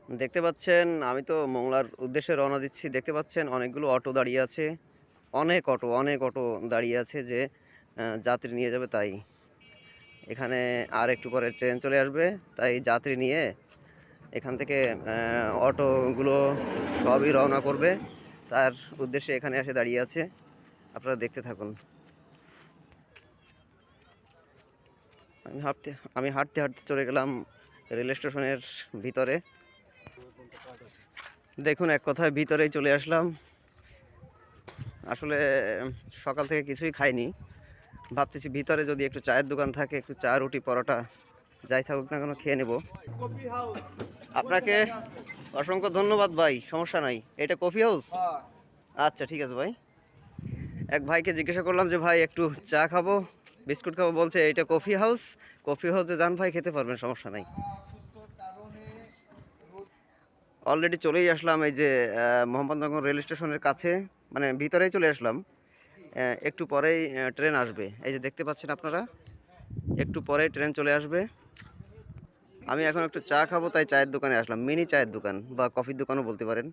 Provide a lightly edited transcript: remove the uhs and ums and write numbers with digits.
দেখতে পাচ্ছেন আমি তো মোংলার উদ্দেশ্যে রওনা দিচ্ছি। দেখতে পাচ্ছেন অনেকগুলো অটো দাঁড়িয়ে আছে। অনেক অটো দাঁড়িয়ে আছে যে যাত্রী নিয়ে যাবে তাই। এখানে আর একটু পরে ট্রেন চলে আসবে। তাই যাত্রী নিয়ে এখান থেকে অটোগুলো সবই রওনা করবে। তার উদ্দেশ্যে এখানে এসে দাঁড়িয়ে আছে। আপনারা দেখতে থাকুন। আমি হাঁটতে চলে গেলাম রেল স্টেশনের ভিতরে। দেখুন এক কথায় ভিতরেই চলে আসলাম। আসলে সকাল থেকে কিছুই খাইনি। ভাবতেছি ভিতরে যদি একটু চায়ের দোকান থাকে, একটু চা, রুটি, পরোটা যাই থাকুক না কেন খেয়ে নেব। আপনাকে অসংখ্য ধন্যবাদ ভাই, সমস্যা নাই। এটা কফি হাউস? আচ্ছা ঠিক আছে ভাই। এক ভাইকে জিজ্ঞাসা করলাম যে ভাই একটু চা খাবো, বিস্কুট খাবো, বলছে এটা কফি হাউস। কফি হাউসে যান ভাই, খেতে পারবেন, সমস্যা নাই। অলরেডি চলেই আসলাম এই যে মোহাম্মদনগর রেল স্টেশনের কাছে, মানে ভিতরেই চলে আসলাম। একটু পরেই ট্রেন আসবে। এই যে দেখতে পাচ্ছেন আপনারা, একটু পরেই ট্রেন চলে আসবে। আমি এখন একটু চা খাবো তাই চায়ের দোকানে আসলাম, মিনি চায়ের দোকান বা কফির দোকানও বলতে পারেন।